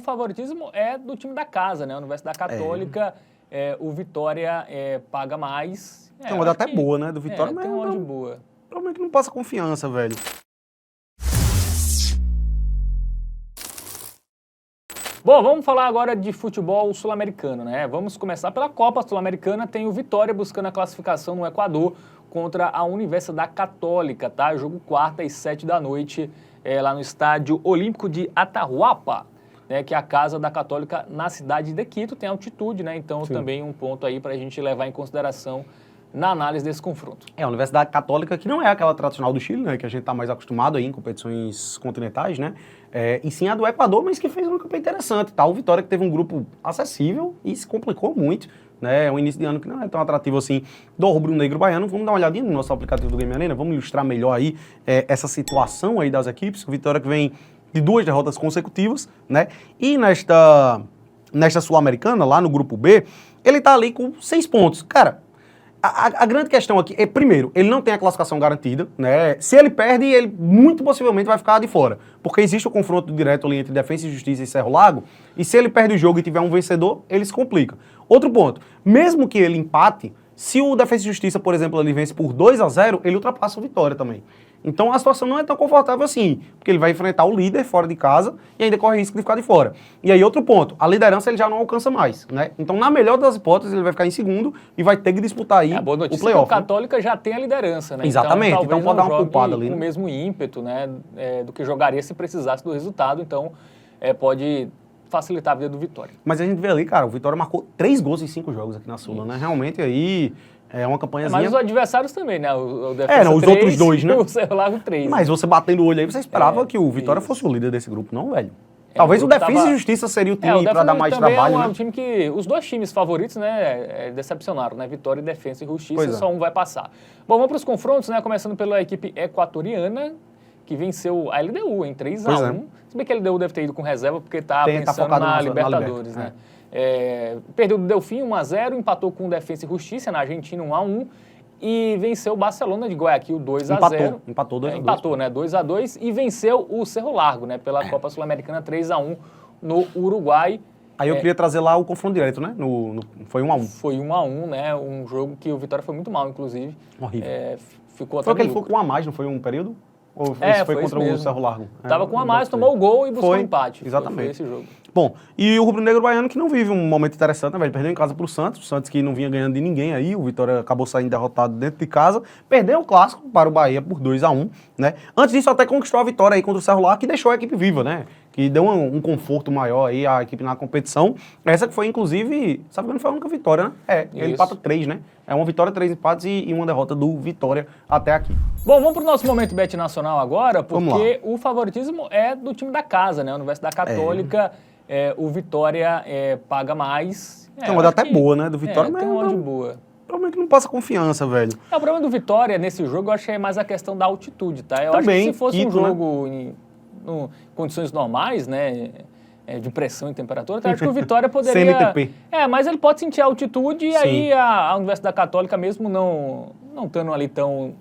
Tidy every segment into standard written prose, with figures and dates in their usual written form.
favoritismo é do time da casa, né? A Universidade Católica, o Vitória paga mais. Tem uma odd até boa, né? Do Vitória, mas tem uma odd boa. Provavelmente que não passa confiança, velho. Bom, vamos falar agora de futebol sul-americano, né? Vamos começar pela Copa Sul-Americana. Tem o Vitória buscando a classificação no Equador contra a Universidade Católica, tá? Jogo quarta e 7 da noite, lá no Estádio Olímpico de Atahualpa, né? Que é a casa da Católica na cidade de Quito. Tem altitude, né? Então também um ponto aí para a gente levar em consideração na análise desse confronto. A Universidade Católica, que não é aquela tradicional do Chile, né, que a gente está mais acostumado aí em competições continentais, né, e sim a do Equador, mas que fez uma campanha interessante, tá? O Vitória que teve um grupo acessível e se complicou muito, né, é um início de ano que não é tão atrativo assim do rubro-negro baiano. Vamos dar uma olhadinha no nosso aplicativo do Game Arena, vamos ilustrar melhor aí essa situação aí das equipes. O Vitória que vem de 2 derrotas consecutivas, né, e nesta Sul-Americana, lá no grupo B, ele tá ali com 6 pontos. Cara, a grande questão aqui é, primeiro, ele não tem a classificação garantida, né? Se ele perde, ele muito possivelmente vai ficar de fora, porque existe o confronto direto ali entre Defensa e Justiça e Cerro Largo, e se ele perde o jogo e tiver um vencedor, ele se complica. Outro ponto, mesmo que ele empate, se o Defensa e Justiça, por exemplo, ele vence por 2-0, ele ultrapassa o Vitória também. Então a situação não é tão confortável assim, porque ele vai enfrentar o líder fora de casa e ainda corre risco de ficar de fora. E aí outro ponto, a liderança ele já não alcança mais, né? Então na melhor das hipóteses ele vai ficar em segundo e vai ter que disputar aí a boa notícia o playoff. É que o Católica já tem a liderança, né? Exatamente, então pode dar uma culpada ali, com o mesmo ímpeto, né, do que jogaria se precisasse do resultado, então pode facilitar a vida do Vitória. Mas a gente vê ali, cara, o Vitória marcou 3 gols em 5 jogos aqui na Sula, né? Realmente aí é uma campanhazinha... Mas os adversários também, né? O Defensa os 3, outros 2, né? O Cerro Largo 3. Mas você batendo o olho aí, você esperava que o Vitória fosse o líder desse grupo, não, velho? Talvez o Defensa e Justiça seria o time para dar mais trabalho, né? Um time que os dois times favoritos, né, decepcionaram, né? Vitória e Defensa e Justiça, só um vai passar. Bom, vamos para os confrontos, né? Começando pela equipe equatoriana, que venceu a LDU em 3-1. Se bem que a LDU deve ter ido com reserva, porque tá pensando na Libertadores, né? Perdeu do Delfim 1-0, empatou com Defensa e Justiça na Argentina 1-1 e venceu o Barcelona de Guayaquil 2-0. Empatou 2-2. Empatou, né? 2-2 e venceu o Cerro Largo, né? Pela Copa Sul-Americana 3-1 no Uruguai. Aí eu queria trazer lá o confronto direto, né? Foi 1-1. Foi 1-1, né? Um jogo que o Vitória foi muito mal, inclusive. Horrível. Ficou até foi que ele ficou com 1 a mais, não foi um período? Ou foi contra o Cerro Largo? Tava com 1 a mais, tomou o gol e buscou o empate. Exatamente. Foi esse jogo. Bom, e o rubro-negro baiano que não vive um momento interessante, né, velho? Perdeu em casa pro Santos, o Santos que não vinha ganhando de ninguém aí, o Vitória acabou saindo derrotado dentro de casa, perdeu o clássico para o Bahia por 2-1, né? Antes disso até conquistou a vitória aí contra o Cerro Largo, que deixou a equipe viva, né? Que deu um conforto maior aí à equipe na competição. Essa que foi, inclusive, sabe que não foi a única vitória, né? Ele empata 3, né? É uma vitória, 3 empates e uma derrota do Vitória até aqui. Bom, vamos pro nosso momento Bet Nacional agora, porque o favoritismo é do time da casa, né? A Universidade Católica, o Vitória paga mais. Tem uma odd até boa, né? Do Vitória, mas tem uma odd boa. Provavelmente que não passa confiança, velho. O problema do Vitória nesse jogo, eu acho que é mais a questão da altitude, tá? Eu Também, acho que se fosse Quito, um jogo em condições normais, né? De pressão e temperatura, eu acho que o Vitória poderia... CNTP. Mas ele pode sentir a altitude e aí a Universidade Católica, mesmo não estando ali tão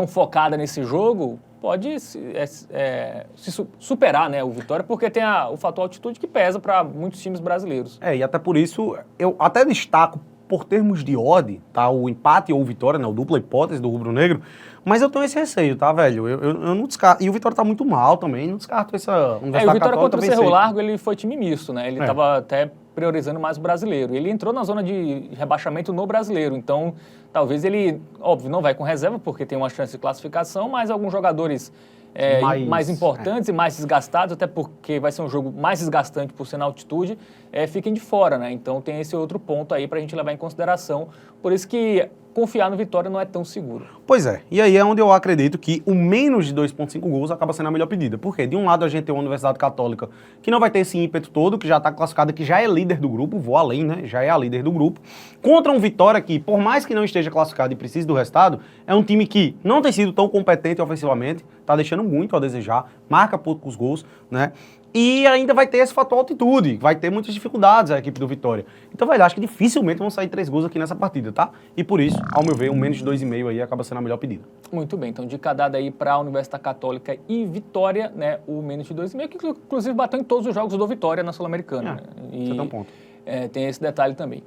focada nesse jogo, pode se superar, né, o Vitória, porque tem o fator altitude que pesa para muitos times brasileiros. E até por isso, eu até destaco, por termos de odd, tá, o empate ou vitória, né, o dupla hipótese do rubro-negro, mas eu tenho esse receio, tá, velho? Eu não descarto. E o Vitória tá muito mal também, não descarto essa Universidade o Vitória contra o vencer. Cerro Largo, ele foi time misto, né? Ele tava até priorizando mais o brasileiro. Ele entrou na zona de rebaixamento no brasileiro, então talvez ele, óbvio, não vai com reserva, porque tem uma chance de classificação, mas alguns jogadores mais importantes e mais desgastados, até porque vai ser um jogo mais desgastante por ser na altitude, fiquem de fora, né? Então tem esse outro ponto aí pra gente levar em consideração. Por isso que confiar no Vitória não é tão seguro. Pois é, e aí é onde eu acredito que o menos de 2,5 gols acaba sendo a melhor pedida. Por quê? De um lado a gente tem uma Universidade Católica que não vai ter esse ímpeto todo, que já está classificada, que já é líder do grupo, vou além, né? Já é a líder do grupo, contra um Vitória que, por mais que não esteja classificado e precise do resultado, é um time que não tem sido tão competente ofensivamente, está deixando muito a desejar, marca poucos gols, né? E ainda vai ter esse fator altitude, vai ter muitas dificuldades a equipe do Vitória. Então, velho, acho que dificilmente vão sair 3 gols aqui nessa partida, tá? E por isso, ao meu ver, um menos de 2,5 aí acaba sendo a melhor pedida. Muito bem, então dica dada aí para a Universidade Católica e Vitória, né? O menos de 2,5, que inclusive bateu em todos os jogos do Vitória na Sul-Americana. Né? Você tem um ponto. Tem esse detalhe também.